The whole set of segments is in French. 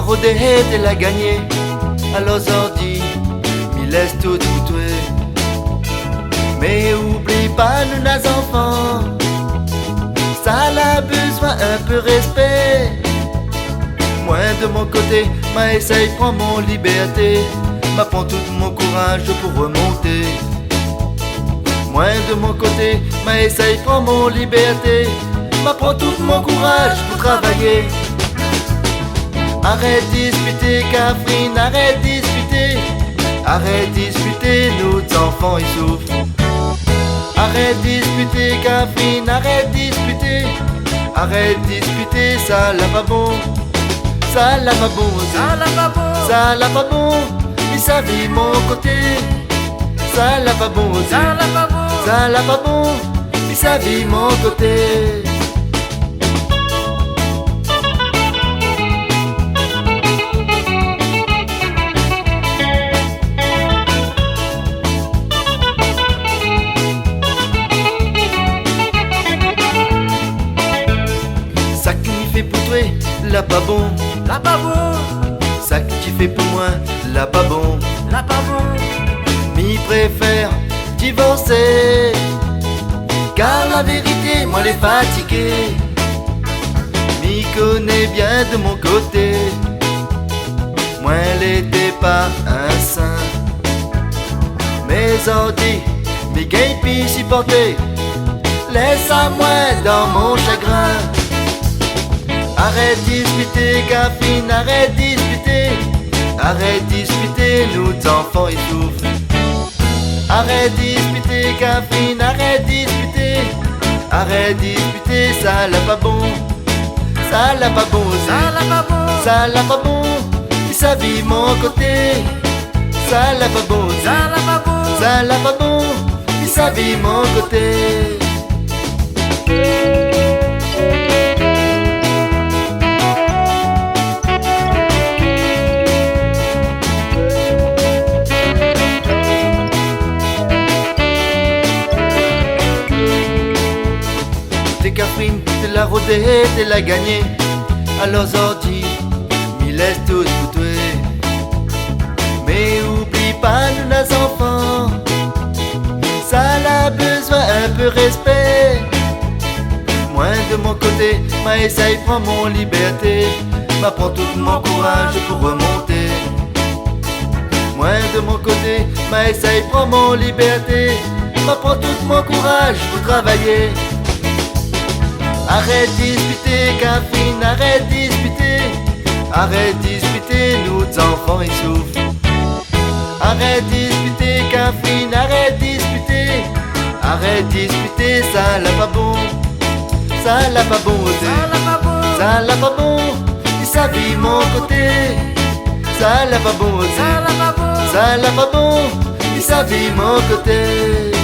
rodée et la gagner. Alors ordi, m'y laisse tout tuer. Mais oublie pas, nous nas enfants, ça a besoin un peu respect. Moi de mon côté, ma essaye prend mon liberté, m'apprend tout mon courage pour remonter. Moi de mon côté, ma essaye prend mon liberté, m'apprend tout mon courage pour travailler. Arrête disputer, Catherine, arrête disputer. Arrête disputer, nos enfants ils souffrent. Arrête disputer, Catherine, arrête disputer. Arrête disputer, ça l'a pas bon. Ça l'a pas bon, Ça l'a pas bon, ça l'a pas bon. Mais ça vit mon côté. Ça l'a pas bon, ça l'a pas bon. ça l'a pas bon. Mais ça vit mon côté. Ça qui m'y fait pour toi, là pas bon. L'a pas bon, Ça que tu fais pour moi, là pas bon. l'a pas bon. M'y préfère divorcer, car la vérité, moi les fatigué. M'y connais bien de mon côté, moi l'était pas un saint. Mes ordi, mes gains pis supporter, laisse à moi dans mon chagrin. Arrête disputer, Catherine, arrête disputer. Arrête disputer, nous enfants ils souffrent. Arrête disputer, Catherine, arrête disputer. Arrête disputer, ça l'a pas bon. Ça l'a pas bon, Ça l'a pas bon, ça l'a pas bon. Et ça vit mon côté. Ça l'a pas bon, ça l'a pas bon. ça l'a pas bon. Et ça vit mon côté. T'es Catherine, t'es la rodée, t'es la gagnée. Alors ordi, m'y laisse tout tuer. Mais oublie pas, nous nas enfants, ça a besoin un peu respect. Moi de mon côté, ma essaye prend mon liberté, m'apprend tout mon courage pour remonter. Moi de mon côté, ma essaye prend mon liberté, m'apprend tout mon courage pour travailler. Arrête disputer, Catherine, arrête disputer. Arrête disputer, nous enfants ils souffrent. Arrête disputer, Catherine, arrête disputer. Arrête disputer, ça l'a pas bon. Ça l'a pas bon, Ça l'a pas bon, ça l'a pas bon. Et ça vit mon côté. Ça l'a pas bon, ça l'a pas bon. ça l'a pas bon. Et ça vit mon côté.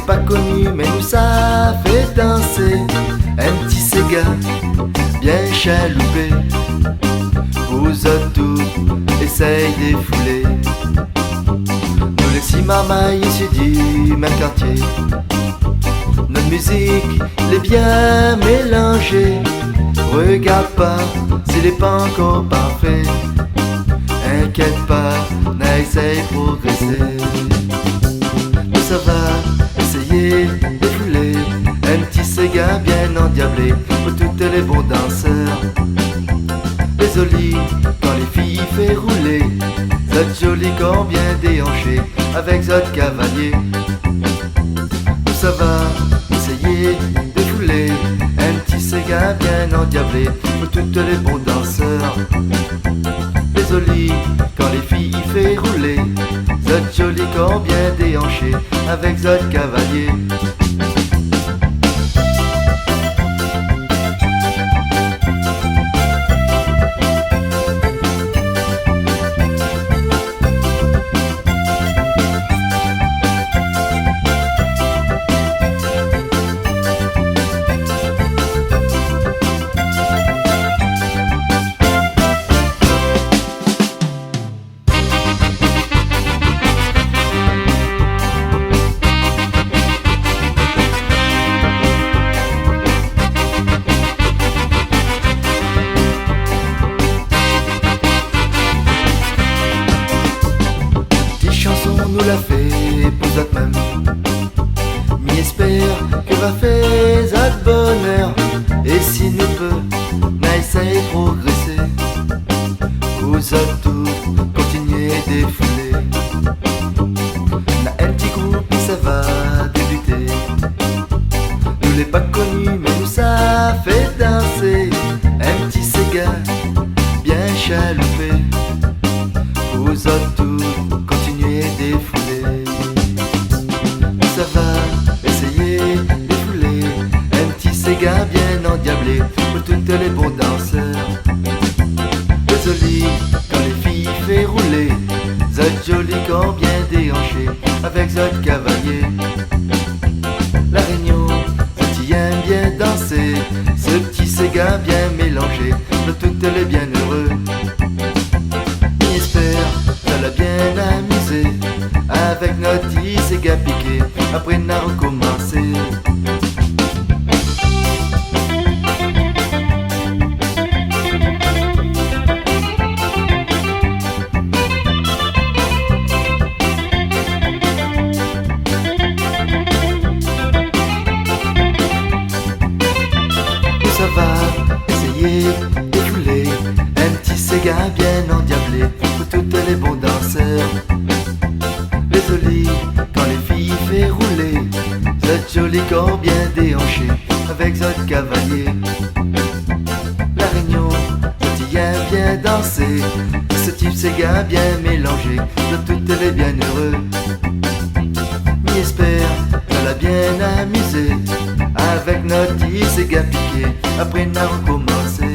Pas connu mais nous ça fait danser. Un petit Sega bien chaloupé, vous autres tout essaye de fouler. Nous les six marmailles issus du même quartier, notre musique l'est bien mélangée. Regarde pas s'il est pas encore parfait, inquiète pas, n'a essaye de progresser. Nous ça va essayer de fouler, un petit Sega bien endiablé pour toutes les bons danseurs. Les jolis quand les filles fait rouler, cette jolie corps bien déhanché avec votre cavalier. Nous ça va essayer de fouler, un petit Sega bien endiablé pour toutes les bons danseurs. Les Désolé quand les filles y fait rouler, zot joli corps bien déhanché avec zot cavalier. Nous l'a fait pour zot même. Mi espère que va faire zot bonheur. Et si nous peut, n'a essaye progresser. Pour zot tout, continuer défouler. N'a un petit groupe et ça va débuter. Nous l'ai pas connu mais nous ça fait danser. Un petit Sega bien chaloupé. Pour zot tout, défouler. Ça va essayer défouler un petit Sega bien endiablé pour toutes les bons danseurs. Désolé quand les filles fait rouler, zot joli corps bien déhanché avec zot cavalier. La Réunion, zot y aime bien danser, ce petit Sega bien mélangé de toutes les bienheureux. On espère ça l'a bien amusé avec notre petit Sega piqué, après on a recommencé. Où ça va essayer défouler un petit Sega bien endiablé pour toutes les bons danseurs. Désolé quand les filles fait rouler, zot joli corps bien déhanché avec zot cavalier. La Réunion, zot y aime bien danser, ce type Sega bien mélangé de toutes les bienheureux. Mi espère qu'elle a bien amusé avec notre petit Sega piqué, après on a recommencé.